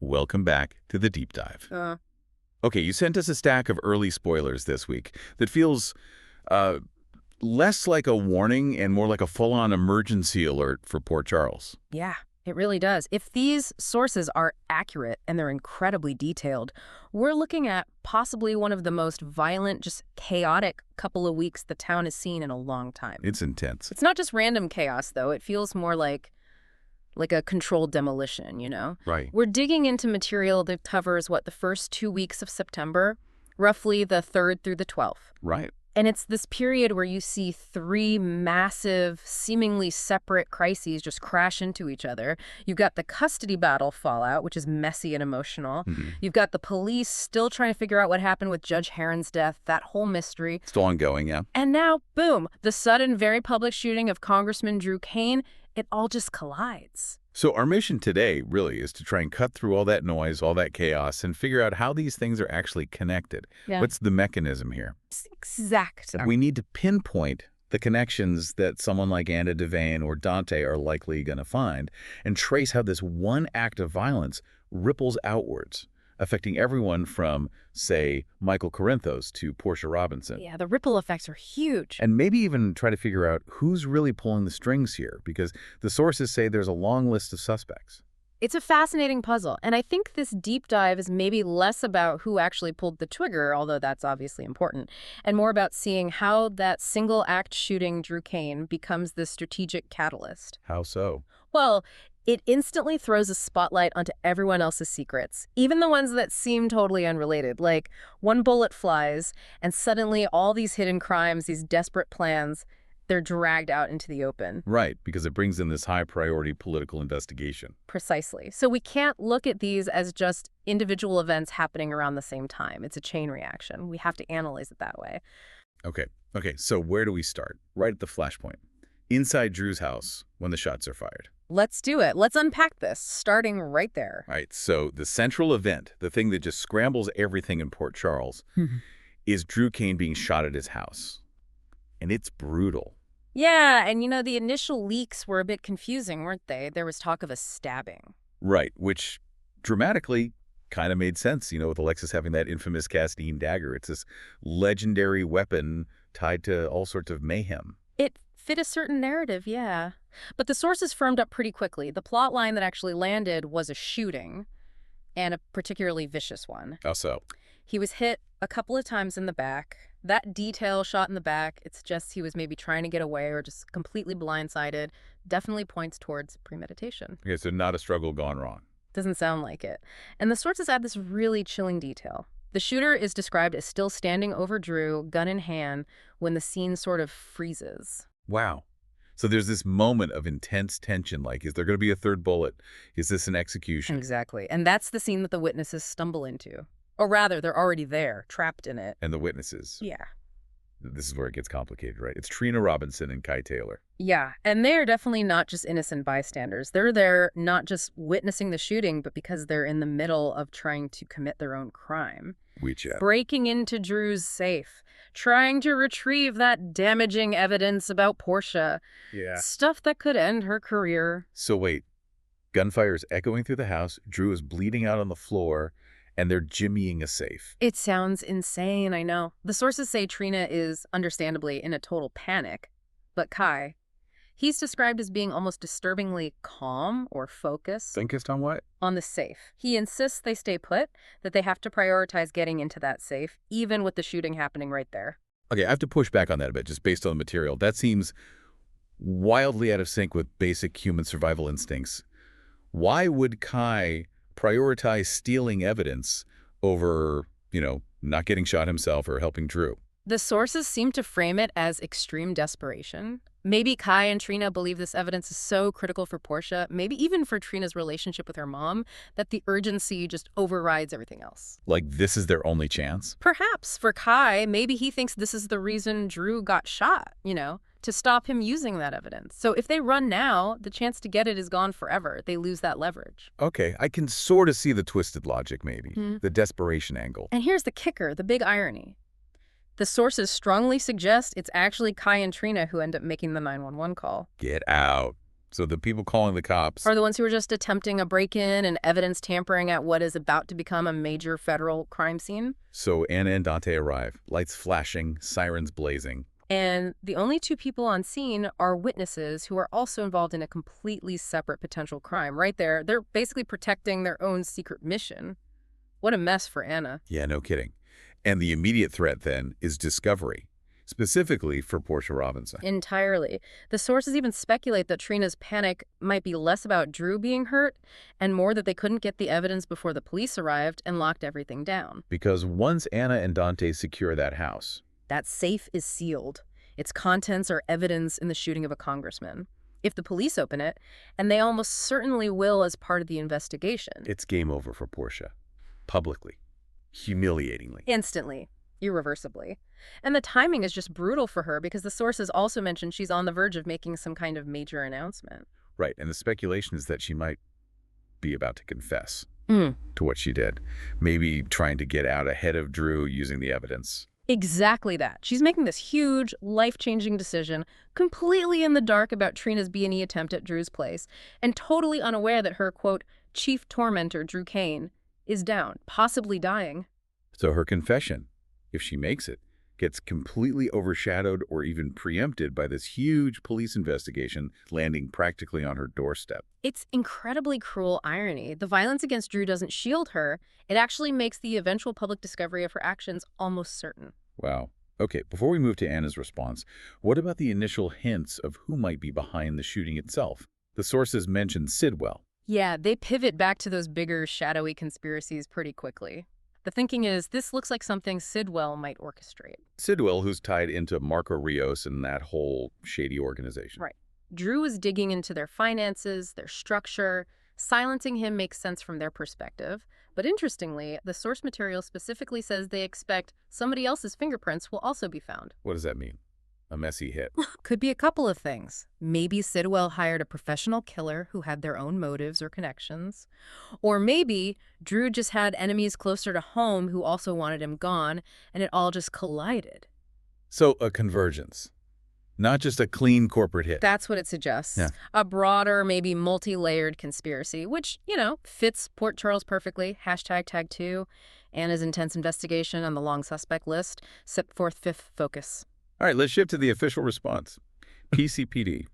welcome back to the deep dive. Okay, you sent us a stack of early spoilers this week that feels less like a warning and more like a full-on emergency alert for Port Charles. Yeah, it really does. If these sources are accurate and they're incredibly detailed, we're looking at possibly one of the most violent, just chaotic couple of weeks the town has seen in a long time. It's intense. It's not just random chaos, though. It feels more like a controlled demolition, you know? Right. We're digging into material that covers, the first 2 weeks of September, roughly the 3rd through the 12th. Right. And it's this period where you see 3 massive, seemingly separate crises just crash into each other. You've got the custody battle fallout, which is messy and emotional. You've got the police still trying to figure out what happened with Judge Heron's death, that whole mystery. Still ongoing, yeah. And now, boom, the sudden, very public shooting of Congressman Drew Cain. It all just collides. So our mission today really is to try and cut through all that noise, all that chaos, and figure out how these things are actually connected. Yeah. What's the mechanism here? Exactly. We need to pinpoint the connections that someone like Anna Devane or Dante are likely going to find and trace how this one act of violence ripples outwards, affecting everyone from, say, Michael Corinthos to Portia Robinson. Yeah, the ripple effects are huge. And maybe even try to figure out who's really pulling the strings here, because the sources say there's a long list of suspects. It's a fascinating puzzle, and I think this deep dive is maybe less about who actually pulled the trigger, although that's obviously important, and more about seeing how that single-act shooting Drew Cain becomes the strategic catalyst. How so? Well, it instantly throws a spotlight onto everyone else's secrets, even the ones that seem totally unrelated. Like, one bullet flies, and suddenly all these hidden crimes, these desperate plans, they're dragged out into the open. Right, because it brings in this high-priority political investigation. Precisely. So we can't look at these as just individual events happening around the same time. It's a chain reaction. We have to analyze it that way. Okay, so where do we start? Right at the flashpoint. Inside Drew's house when the shots are fired. Let's do it. Let's unpack this, starting right there. All right, so the central event, the thing that just scrambles everything in Port Charles, is Drew Cain being shot at his house. And it's brutal. Yeah, and the initial leaks were a bit confusing, weren't they? There was talk of a stabbing. Right, which dramatically kind of made sense, with Alexis having that infamous Castine dagger. It's this legendary weapon tied to all sorts of mayhem. It fit a certain narrative, yeah. But the sources firmed up pretty quickly. The plot line that actually landed was a shooting, and a particularly vicious one. How so? He was hit a couple of times in the back. That detail shot in the back, it's just he was maybe trying to get away or just completely blindsided, definitely points towards premeditation. Okay, so not a struggle gone wrong. Doesn't sound like it. And the sources add this really chilling detail. The shooter is described as still standing over Drew, gun in hand, when the scene sort of freezes. Wow. So there's this moment of intense tension, like, is there going to be a third bullet? Is this an execution? Exactly. And that's the scene that the witnesses stumble into. Or rather, they're already there, trapped in it. And the witnesses. Yeah. This is where it gets complicated, right? It's Trina Robinson and Kai Taylor. Yeah, and they're definitely not just innocent bystanders. They're there not just witnessing the shooting, but because they're in the middle of trying to commit their own crime. Which, breaking into Drew's safe, trying to retrieve that damaging evidence about Portia. Yeah. Stuff that could end her career. So wait, gunfire is echoing through the house, Drew is bleeding out on the floor, and they're jimmying a safe. It sounds insane, I know. The sources say Trina is, understandably, in a total panic. But Kai, he's described as being almost disturbingly calm or focused. Focused on what? On the safe. He insists they stay put, that they have to prioritize getting into that safe, even with the shooting happening right there. Okay, I have to push back on that a bit, just based on the material. That seems wildly out of sync with basic human survival instincts. Why would Kai prioritize stealing evidence over, not getting shot himself or helping Drew? The sources seem to frame it as extreme desperation. Maybe Kai and Trina believe this evidence is so critical for Portia, maybe even for Trina's relationship with her mom, that the urgency just overrides everything else. Like this is their only chance? Perhaps. For Kai, maybe he thinks this is the reason Drew got shot, to stop him using that evidence. So if they run now, the chance to get it is gone forever. They lose that leverage. Okay, I can sort of see the twisted logic, maybe. The desperation angle. And here's the kicker, the big irony. The sources strongly suggest it's actually Kai and Trina who end up making the 911 call. Get out. So the people calling the cops Are the ones who are just attempting a break-in and evidence tampering at what is about to become a major federal crime scene. So Anna and Dante arrive, lights flashing, sirens blazing. And the only two people on scene are witnesses who are also involved in a completely separate potential crime. Right there, they're basically protecting their own secret mission. What a mess for Anna. Yeah, no kidding. And the immediate threat, then, is discovery, specifically for Portia Robinson. Entirely. The sources even speculate that Trina's panic might be less about Drew being hurt and more that they couldn't get the evidence before the police arrived and locked everything down. Because once Anna and Dante secure that house, That safe is sealed. Its contents are evidence in the shooting of a congressman. If the police open it, and they almost certainly will as part of the investigation. it's game over for Portia. Publicly. Humiliatingly. Instantly. Irreversibly. And the timing is just brutal for her because the sources also mention she's on the verge of making some kind of major announcement. Right, and the speculation is that she might be about to confess Mm. to what she did. Maybe trying to get out ahead of Drew using the evidence. Exactly that. She's making this huge, life-changing decision, completely in the dark about Trina's B&E attempt at Drew's place, and totally unaware that her, quote, chief tormentor, Drew Kane, is down, possibly dying. So her confession, if she makes it, gets completely overshadowed or even preempted by this huge police investigation landing practically on her doorstep. It's incredibly cruel irony. The violence against Drew doesn't shield her. It actually makes the eventual public discovery of her actions almost certain. Wow. Okay, before we move to Anna's response, what about the initial hints of who might be behind the shooting itself? The sources mention Sidwell. Yeah, they pivot back to those bigger, shadowy conspiracies pretty quickly. The thinking is this looks like something Sidwell might orchestrate. Sidwell, who's tied into Marco Rios and that whole shady organization. Right. Drew is digging into their finances, their structure. Silencing him makes sense from their perspective. But interestingly, the source material specifically says they expect somebody else's fingerprints will also be found. What does that mean? A messy hit. Could be a couple of things. Maybe Sidwell hired a professional killer who had their own motives or connections. Or maybe Drew just had enemies closer to home who also wanted him gone, and it all just collided. So a convergence. Not just a clean corporate hit. That's what it suggests. Yeah. A broader, maybe multi-layered conspiracy, which, fits Port Charles perfectly. #tag2. Anna's intense investigation on the long suspect list set forth fifth focus. All right, let's shift to the official response. PCPD,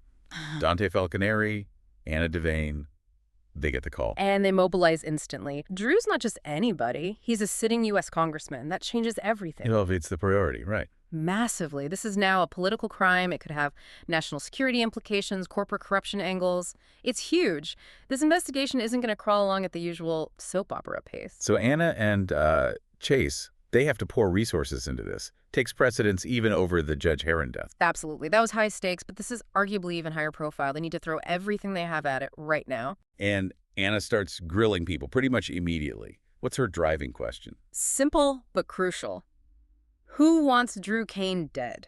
Dante Falconeri, Anna Devane, they get the call. And they mobilize instantly. Drew's not just anybody. He's a sitting U.S. congressman. That changes everything. It elevates the priority, right. Massively. This is now a political crime. It could have national security implications, corporate corruption angles. It's huge. This investigation isn't going to crawl along at the usual soap opera pace. So Anna and Chase, they have to pour resources into this. Takes precedence even over the Judge Heron death. Absolutely. That was high stakes, but this is arguably even higher profile. They need to throw everything they have at it right now. And Anna starts grilling people pretty much immediately. What's her driving question? Simple but crucial. Who wants Drew Kane dead?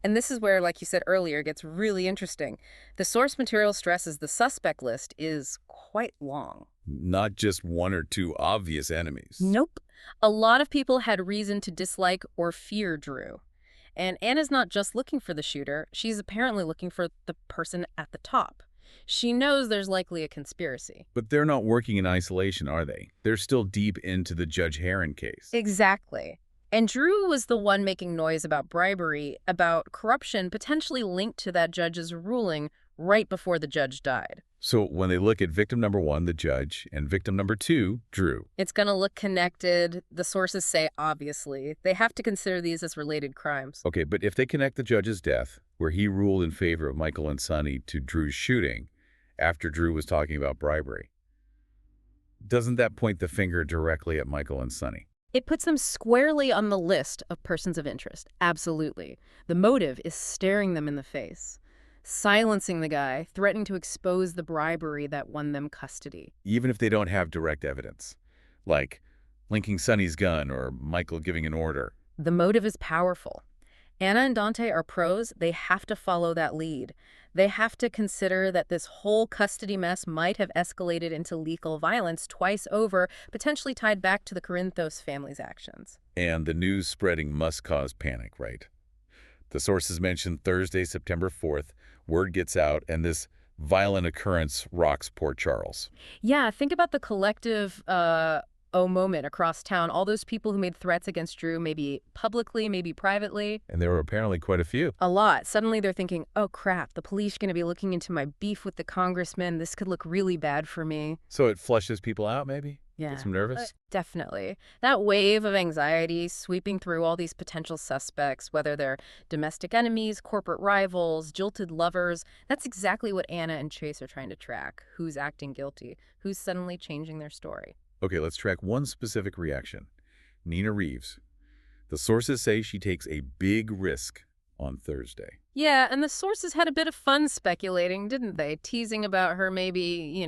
And this is where, like you said earlier, it gets really interesting. The source material stresses the suspect list is quite long. Not just one or two obvious enemies. Nope. A lot of people had reason to dislike or fear Drew. And Anna's not just looking for the shooter. She's apparently looking for the person at the top. She knows there's likely a conspiracy. But they're not working in isolation, are they? They're still deep into the Judge Heron case. Exactly. And Drew was the one making noise about bribery, about corruption potentially linked to that judge's ruling right before the judge died. So when they look at victim number 1, the judge, and victim number 2, Drew. It's going to look connected. The sources say, obviously. They have to consider these as related crimes. Okay, but if they connect the judge's death, where he ruled in favor of Michael and Sonny, to Drew's shooting, after Drew was talking about bribery, doesn't that point the finger directly at Michael and Sonny? It puts them squarely on the list of persons of interest. Absolutely. The motive is staring them in the face, silencing the guy, threatening to expose the bribery that won them custody. Even if they don't have direct evidence, like linking Sonny's gun or Michael giving an order. The motive is powerful. Anna and Dante are pros. They have to follow that lead. They have to consider that this whole custody mess might have escalated into lethal violence twice over, potentially tied back to the Corinthos family's actions. And the news spreading must cause panic, right? The sources mentioned Thursday, September 4th, word gets out, and this violent occurrence rocks Port Charles. Yeah, think about the collective oh moment across town. All those people who made threats against Drew, maybe publicly, maybe privately. And there were apparently quite a few. A lot. Suddenly they're thinking, oh crap, the police are going to be looking into my beef with the congressman. This could look really bad for me. So it flushes people out, maybe? Yeah. Gets them nervous? Definitely. That wave of anxiety sweeping through all these potential suspects, whether they're domestic enemies, corporate rivals, jilted lovers, that's exactly what Anna and Chase are trying to track. Who's acting guilty? Who's suddenly changing their story? Okay, let's track one specific reaction. Nina Reeves. The sources say she takes a big risk on Thursday. Yeah, and the sources had a bit of fun speculating, didn't they? Teasing about her maybe,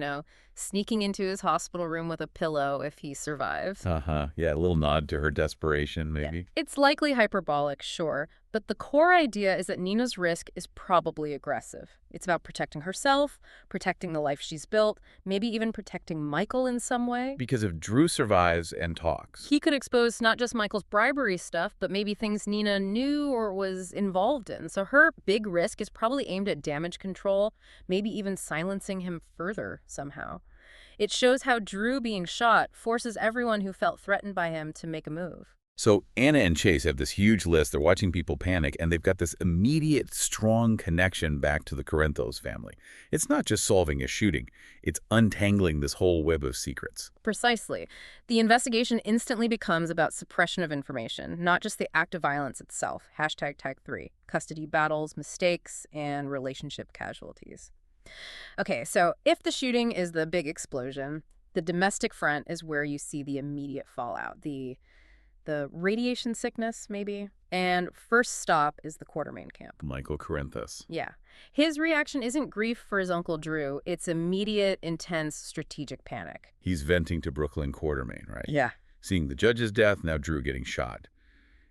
sneaking into his hospital room with a pillow if he survives. Yeah, a little nod to her desperation, maybe. Yeah. It's likely hyperbolic, sure, but the core idea is that Nina's risk is probably aggressive. It's about protecting herself, protecting the life she's built, maybe even protecting Michael in some way. Because if Drew survives and talks, He could expose not just Michael's bribery stuff, but maybe things Nina knew or was involved in. So her big risk is probably aimed at damage control, maybe even silencing him further somehow. It shows how Drew being shot forces everyone who felt threatened by him to make a move. So Anna and Chase have this huge list. They're watching people panic, and they've got this immediate, strong connection back to the Corinthos family. It's not just solving a shooting. It's untangling this whole web of secrets. Precisely. The investigation instantly becomes about suppression of information, not just the act of violence itself. #Tag3. Custody battles, mistakes, and relationship casualties. Okay, so if the shooting is the big explosion, the domestic front is where you see the immediate fallout. The radiation sickness, maybe. And first stop is the Quartermain camp. Michael Corinthos. Yeah. His reaction isn't grief for his Uncle Drew. It's immediate, intense, strategic panic. He's venting to Brooklyn Quartermain, right? Yeah. Seeing the judge's death, now Drew getting shot.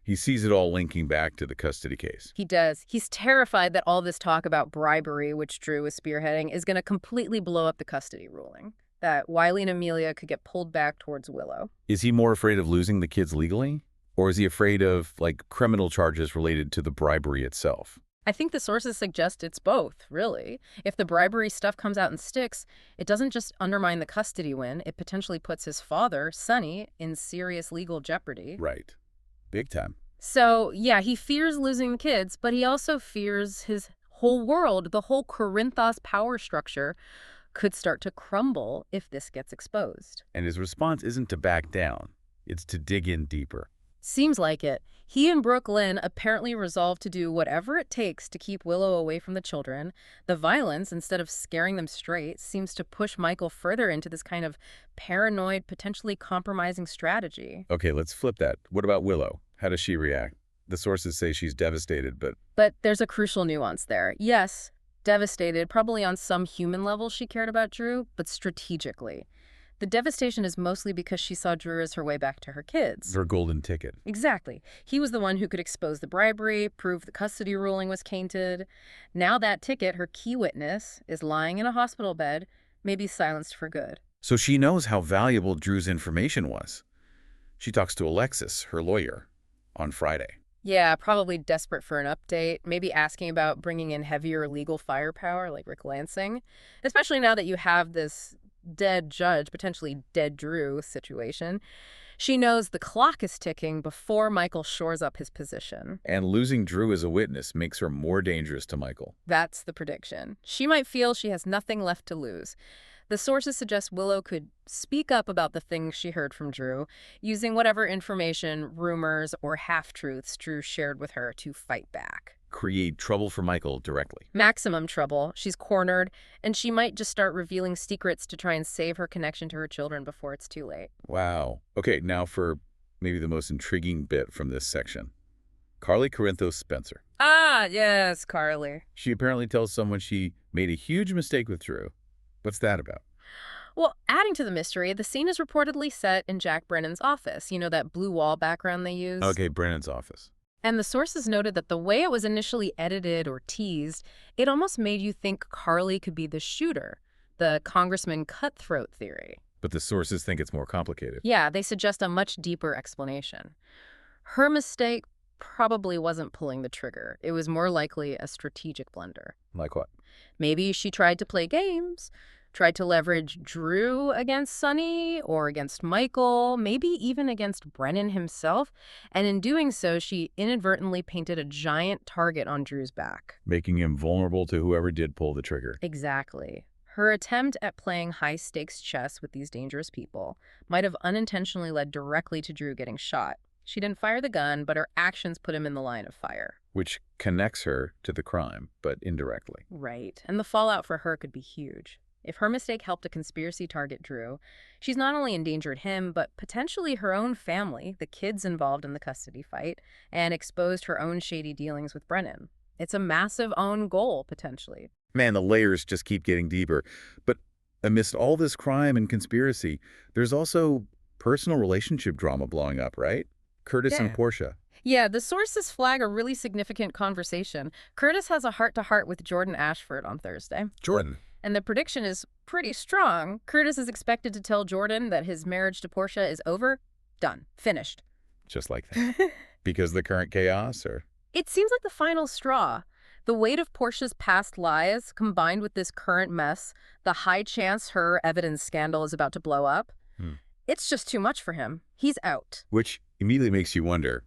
He sees it all linking back to the custody case. He does. He's terrified that all this talk about bribery, which Drew is spearheading, is going to completely blow up the custody ruling. That Wiley and Amelia could get pulled back towards Willow. Is he more afraid of losing the kids legally? Or is he afraid of, criminal charges related to the bribery itself? I think the sources suggest it's both, really. If the bribery stuff comes out and sticks, it doesn't just undermine the custody win, it potentially puts his father, Sonny, in serious legal jeopardy. Right. Big time. So, yeah, he fears losing the kids, but he also fears his whole world, the whole Corinthos power structure, could start to crumble if this gets exposed. And his response isn't to back down. It's to dig in deeper. Seems like it. He and Brooklyn apparently resolved to do whatever it takes to keep Willow away from the children. The violence, instead of scaring them straight, seems to push Michael further into this kind of paranoid, potentially compromising strategy. Okay, let's flip that. What about Willow? How does she react? The sources say she's devastated, but... But there's a crucial nuance there. Yes, devastated, probably on some human level she cared about Drew, but strategically. The devastation is mostly because she saw Drew as her way back to her kids. Her golden ticket. Exactly. He was the one who could expose the bribery, prove the custody ruling was tainted. Now that ticket, her key witness, is lying in a hospital bed, maybe silenced for good. So she knows how valuable Drew's information was. She talks to Alexis, her lawyer, on Friday. Yeah, probably desperate for an update, maybe asking about bringing in heavier legal firepower like Rick Lansing, especially now that you have this dead judge, potentially dead Drew situation. She knows the clock is ticking before Michael shores up his position. And losing Drew as a witness makes her more dangerous to Michael. That's the prediction. She might feel she has nothing left to lose. The sources suggest Willow could speak up about the things she heard from Drew, using whatever information, rumors, or half-truths Drew shared with her to fight back. Create trouble for Michael directly. Maximum trouble. She's cornered, and she might just start revealing secrets to try and save her connection to her children before it's too late. Wow. Okay, now for maybe the most intriguing bit from this section. Carly Corinthos Spencer. Ah, yes, Carly. She apparently tells someone she made a huge mistake with Drew. What's that about? Well, adding to the mystery, the scene is reportedly set in Jack Brennan's office. You know, that blue wall background they use? Okay, Brennan's office. And the sources noted that the way it was initially edited or teased, it almost made you think Carly could be the shooter, the Congressman cutthroat theory. But the sources think it's more complicated. Yeah, they suggest a much deeper explanation. Her mistake probably wasn't pulling the trigger. It was more likely a strategic blunder. Like what? Maybe she tried to play games, tried to leverage Drew against Sonny or against Michael, maybe even against Brennan himself. And in doing so, she inadvertently painted a giant target on Drew's back. Making him vulnerable to whoever did pull the trigger. Exactly. Her attempt at playing high-stakes chess with these dangerous people might have unintentionally led directly to Drew getting shot. She didn't fire the gun, but her actions put him in the line of fire. Which connects her to the crime, but indirectly. Right. And the fallout for her could be huge. If her mistake helped a conspiracy target Drew, she's not only endangered him, but potentially her own family, the kids involved in the custody fight, and exposed her own shady dealings with Brennan. It's a massive own goal, potentially. Man, the layers just keep getting deeper. But amidst all this crime and conspiracy, there's also personal relationship drama blowing up, right? Curtis and Portia. Yeah, the sources flag a really significant conversation. Curtis has a heart-to-heart with Jordan Ashford on Thursday. Jordan. And the prediction is pretty strong. Curtis is expected to tell Jordan that his marriage to Portia is over, done, finished. Just like that. Because of the current chaos, or? It seems like the final straw. The weight of Portia's past lies, combined with this current mess, the high chance her evidence scandal is about to blow up, it's just too much for him. He's out. Which immediately makes you wonder,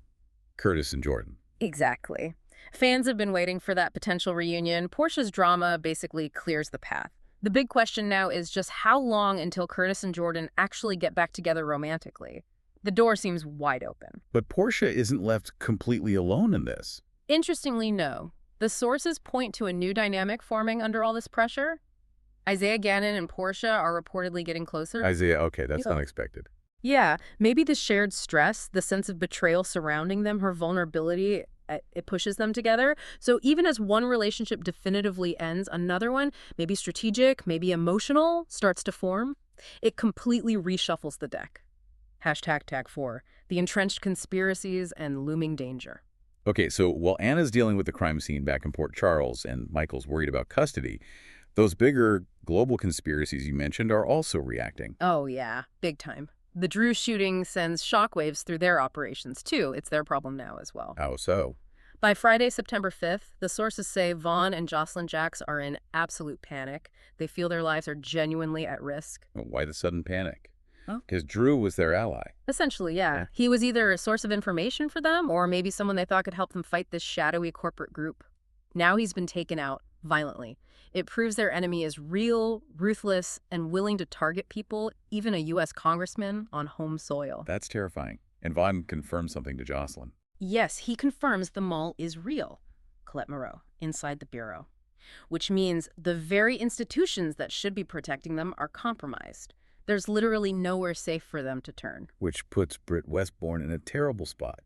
Curtis and Jordan. Exactly. Fans have been waiting for that potential reunion. Portia's drama basically clears the path. The big question now is just how long until Curtis and Jordan actually get back together romantically. The door seems wide open. But Portia isn't left completely alone in this. Interestingly, no. The sources point to a new dynamic forming under all this pressure. Isaiah Gannon and Portia are reportedly getting closer. Isaiah, okay, that's unexpected. Yeah, maybe the shared stress, the sense of betrayal surrounding them, her vulnerability, it pushes them together. So even as one relationship definitively ends, another one, maybe strategic, maybe emotional, starts to form. It completely reshuffles the deck. #Tag4, the entrenched conspiracies and looming danger. Okay, so while Anna's dealing with the crime scene back in Port Charles and Michael's worried about custody, those bigger global conspiracies you mentioned are also reacting. Oh, yeah, big time. The Drew shooting sends shockwaves through their operations, too. It's their problem now as well. How so? By Friday, September 5th, the sources say Vaughn and Jocelyn Jacks are in absolute panic. They feel their lives are genuinely at risk. Why the sudden panic? Oh. Because Drew was their ally. Essentially, yeah. He was either a source of information for them or maybe someone they thought could help them fight this shadowy corporate group. Now he's been taken out violently. It proves their enemy is real, ruthless, and willing to target people, even a U.S. congressman, on home soil. That's terrifying. And Vaughn confirmed something to Jocelyn. Yes, he confirms the mall is real, Colette Moreau, inside the Bureau. Which means the very institutions that should be protecting them are compromised. There's literally nowhere safe for them to turn. Which puts Britt Westbourne in a terrible spot.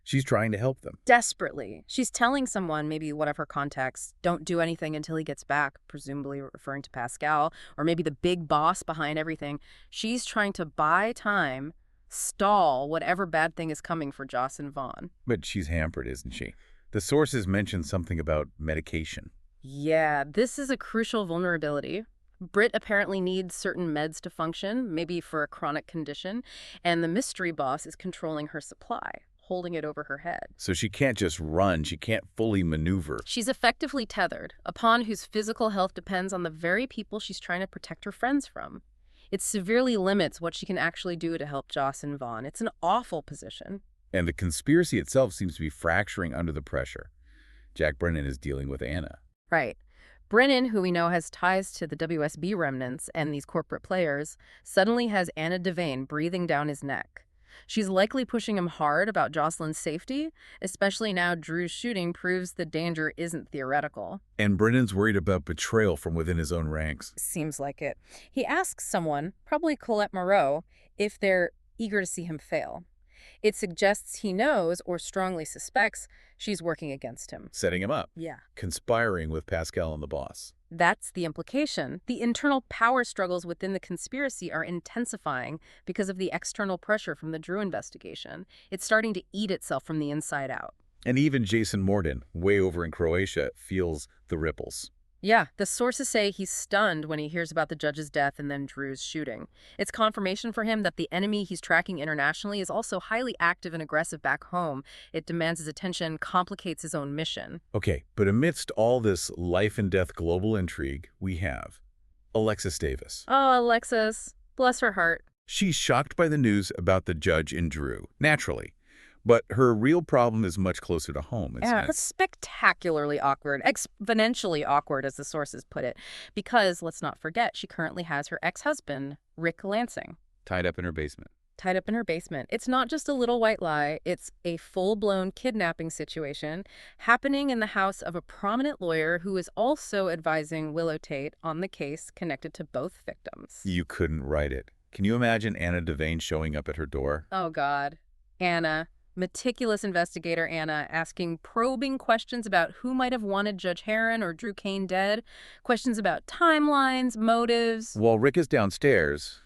She's trying to help them. Desperately. She's telling someone, maybe one of her contacts, don't do anything until he gets back, presumably referring to Pascal, or maybe the big boss behind everything. She's trying to buy time, stall whatever bad thing is coming for Joss and Vaughn. But she's hampered, isn't she? The sources mentioned something about medication. Yeah, this is a crucial vulnerability. Britt apparently needs certain meds to function, maybe for a chronic condition, and the mystery boss is controlling her supply, holding it over her head. So she can't just run. She can't fully maneuver. She's effectively tethered, a pawn whose physical health depends on the very people she's trying to protect her friends from. It severely limits what she can actually do to help Joss and Vaughn. It's an awful position. And the conspiracy itself seems to be fracturing under the pressure. Jack Brennan is dealing with Anna. Right. Brennan, who we know has ties to the WSB remnants and these corporate players, suddenly has Anna Devane breathing down his neck. She's likely pushing him hard about Jocelyn's safety, especially now Drew's shooting proves the danger isn't theoretical. And Brennan's worried about betrayal from within his own ranks. Seems like it. He asks someone, probably Colette Moreau, if they're eager to see him fail. It suggests he knows or strongly suspects she's working against him. Setting him up. Yeah. Conspiring with Pascal and the boss. That's the implication. The internal power struggles within the conspiracy are intensifying because of the external pressure from the Drew investigation. It's starting to eat itself from the inside out. And even Jason Morden, way over in Croatia, feels the ripples. Yeah, the sources say he's stunned when he hears about the judge's death and then Drew's shooting. It's confirmation for him that the enemy he's tracking internationally is also highly active and aggressive back home. It demands his attention, complicates his own mission. Okay, but amidst all this life and death global intrigue, we have Alexis Davis. Oh, Alexis. Bless her heart. She's shocked by the news about the judge and Drew, naturally. But her real problem is much closer to home. Yeah, it's spectacularly awkward, exponentially awkward, as the sources put it, because, let's not forget, she currently has her ex-husband, Rick Lansing, tied up in her basement. tied up in her basement. It's not just a little white lie. It's a full-blown kidnapping situation happening in the house of a prominent lawyer who is also advising Willow Tate on the case connected to both victims. You couldn't write it. Can you imagine Anna Devane showing up at her door? Oh, God. Anna. Meticulous investigator Anna asking probing questions about who might have wanted Judge Herron or Drew Kane dead, questions about timelines, motives. While Rick is downstairs,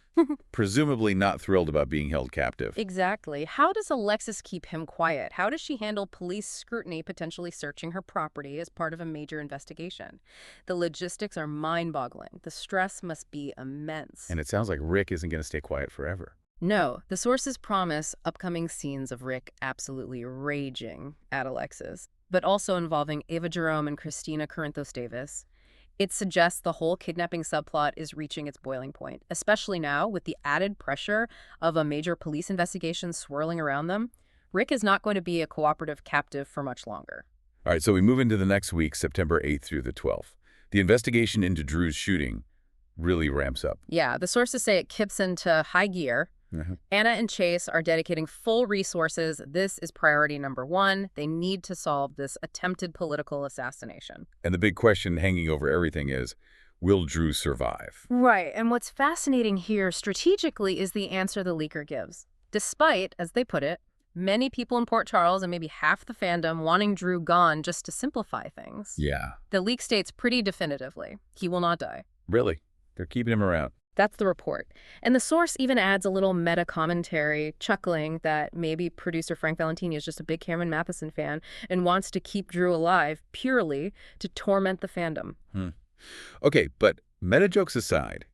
presumably not thrilled about being held captive. Exactly. How does Alexis keep him quiet? How does she handle police scrutiny potentially searching her property as part of a major investigation? The logistics are mind-boggling. The stress must be immense. And it sounds like Rick isn't going to stay quiet forever. No, the sources promise upcoming scenes of Rick absolutely raging at Alexis, but also involving Ava Jerome and Christina Corinthos Davis. It suggests the whole kidnapping subplot is reaching its boiling point, especially now with the added pressure of a major police investigation swirling around them. Rick is not going to be a cooperative captive for much longer. All right, so we move into the next week, September 8th through the 12th. The investigation into Drew's shooting really ramps up. Yeah, the sources say it kicks into high gear. Anna and Chase are dedicating full resources. This is priority number one. They need to solve this attempted political assassination. And the big question hanging over everything is, will Drew survive? Right. And what's fascinating here strategically is the answer the leaker gives. Despite, as they put it, many people in Port Charles and maybe half the fandom wanting Drew gone just to simplify things. Yeah. The leak states pretty definitively, he will not die. Really? They're keeping him around. That's the report. And the source even adds a little meta-commentary, chuckling that maybe producer Frank Valentini is just a big Cameron Matheson fan and wants to keep Drew alive purely to torment the fandom. Okay, but meta jokes aside,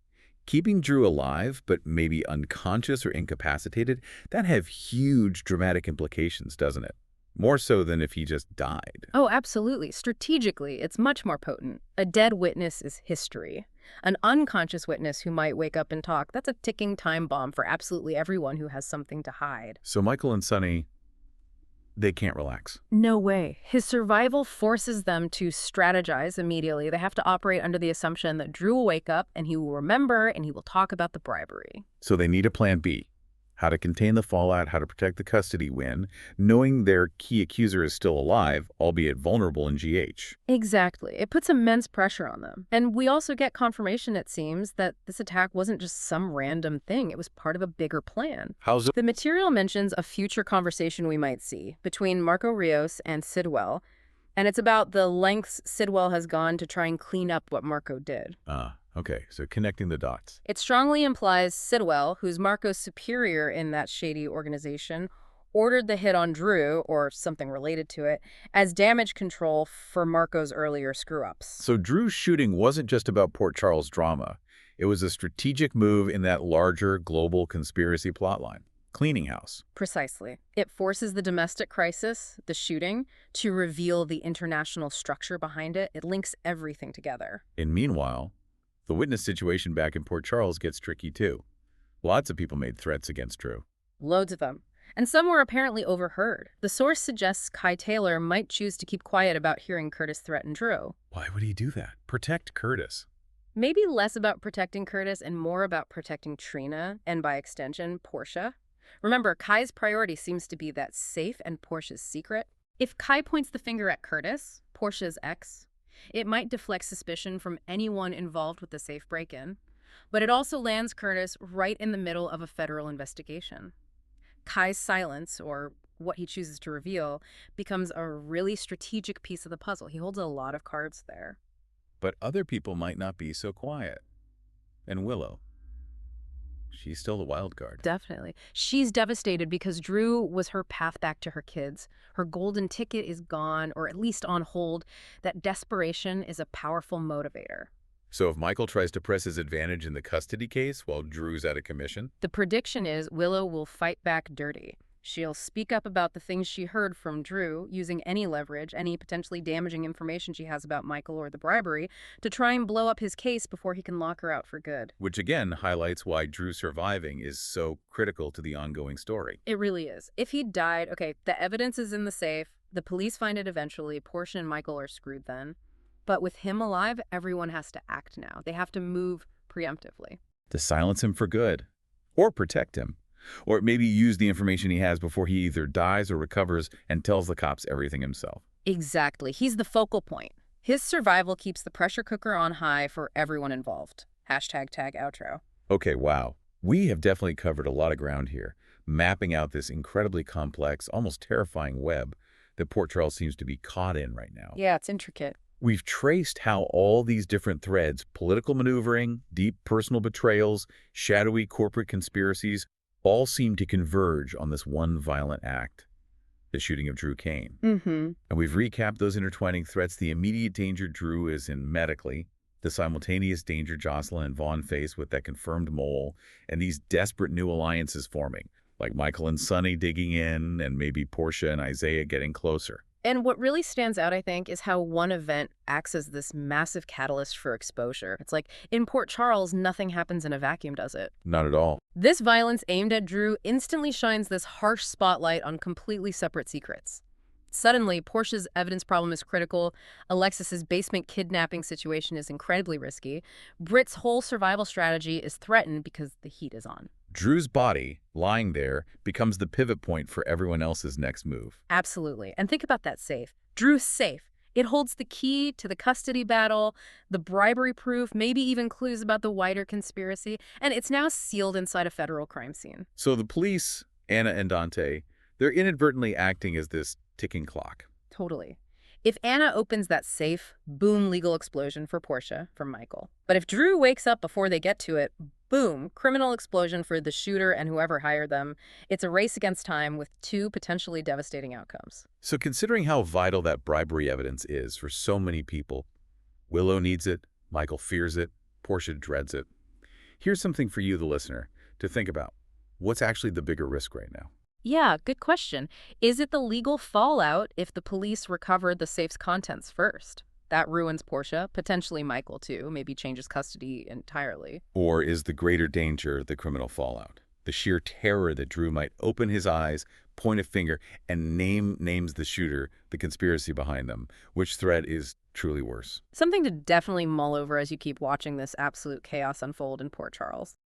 keeping Drew alive but maybe unconscious or incapacitated, that have huge dramatic implications, doesn't it? More so than if he just died. Oh, absolutely. Strategically, it's much more potent. A dead witness is history. An unconscious witness who might wake up and talk, that's a ticking time bomb for absolutely everyone who has something to hide. So Michael and Sonny, they can't relax. No way. His survival forces them to strategize immediately. They have to operate under the assumption that Drew will wake up and he will remember and he will talk about the bribery. So they need a plan B. How to contain the fallout, how to protect the custody win, knowing their key accuser is still alive, albeit vulnerable in GH. Exactly. It puts immense pressure on them. And we also get confirmation, it seems, that this attack wasn't just some random thing. It was part of a bigger plan. How's it? The material mentions a future conversation we might see between Marco Rios and Sidwell, and it's about the lengths Sidwell has gone to try and clean up what Marco did. Okay, so connecting the dots. It strongly implies Sidwell, who's Marco's superior in that shady organization, ordered the hit on Drew, or something related to it, as damage control for Marco's earlier screw-ups. So Drew's shooting wasn't just about Port Charles drama. It was a strategic move in that larger global conspiracy plotline. Cleaning house. Precisely. It forces the domestic crisis, the shooting, to reveal the international structure behind it. It links everything together. And meanwhile, the witness situation back in Port Charles gets tricky too. Lots of people made threats against Drew. Loads of them. And some were apparently overheard. The source suggests Kai Taylor might choose to keep quiet about hearing Curtis threaten Drew. Why would he do that? Protect Curtis. Maybe less about protecting Curtis and more about protecting Trina, and by extension, Portia. Remember, Kai's priority seems to be that safe and Portia's secret. If Kai points the finger at Curtis, Portia's ex, it might deflect suspicion from anyone involved with the safe break-in, but it also lands Curtis right in the middle of a federal investigation. Kai's silence, or what he chooses to reveal, becomes a really strategic piece of the puzzle. He holds a lot of cards there. But other people might not be so quiet. And Willow. She's still the wild card. Definitely. She's devastated because Drew was her path back to her kids. Her golden ticket is gone, or at least on hold. That desperation is a powerful motivator. So if Michael tries to press his advantage in the custody case while Drew's out of commission? The prediction is Willow will fight back dirty. She'll speak up about the things she heard from Drew, using any leverage, any potentially damaging information she has about Michael or the bribery, to try and blow up his case before he can lock her out for good. Which again highlights why Drew surviving is so critical to the ongoing story. It really is. If he died, okay, the evidence is in the safe, the police find it eventually, Portia and Michael are screwed then. But with him alive, everyone has to act now. They have to move preemptively. To silence him for good. Or protect him. Or maybe use the information he has before he either dies or recovers and tells the cops everything himself. Exactly. He's the focal point. His survival keeps the pressure cooker on high for everyone involved. Hashtag tag outro. Okay, wow. We have definitely covered a lot of ground here, mapping out this incredibly complex, almost terrifying web that Port Charles seems to be caught in right now. Yeah, it's intricate. We've traced how all these different threads, political maneuvering, deep personal betrayals, shadowy corporate conspiracies, all seem to converge on this one violent act, the shooting of Drew Kane. Mm-hmm. And we've recapped those intertwining threats, the immediate danger Drew is in medically, the simultaneous danger Jocelyn and Vaughn face with that confirmed mole, and these desperate new alliances forming, like Michael and Sonny digging in, and maybe Portia and Isaiah getting closer. And what really stands out, I think, is how one event acts as this massive catalyst for exposure. It's like, in Port Charles, nothing happens in a vacuum, does it? Not at all. This violence aimed at Drew instantly shines this harsh spotlight on completely separate secrets. Suddenly, Portia's evidence problem is critical. Alexis's basement kidnapping situation is incredibly risky. Britt's whole survival strategy is threatened because the heat is on. Drew's body, lying there, becomes the pivot point for everyone else's next move. Absolutely. And think about that safe. Drew's safe. It holds the key to the custody battle, the bribery proof, maybe even clues about the wider conspiracy, and it's now sealed inside a federal crime scene. So the police, Anna and Dante, they're inadvertently acting as this ticking clock. Totally. If Anna opens that safe, boom, legal explosion for Portia, for Michael. But if Drew wakes up before they get to it, boom, criminal explosion for the shooter and whoever hired them. It's a race against time with two potentially devastating outcomes. So considering how vital that bribery evidence is for so many people, Willow needs it, Michael fears it, Portia dreads it. Here's something for you, the listener, to think about. What's actually the bigger risk right now? Yeah, good question. Is it the legal fallout if the police recovered the safe's contents first? That ruins Portia, potentially Michael too, maybe changes custody entirely. Or is the greater danger the criminal fallout? The sheer terror that Drew might open his eyes, point a finger, and names the shooter, the conspiracy behind them. Which threat is truly worse? Something to definitely mull over as you keep watching this absolute chaos unfold in Port Charles.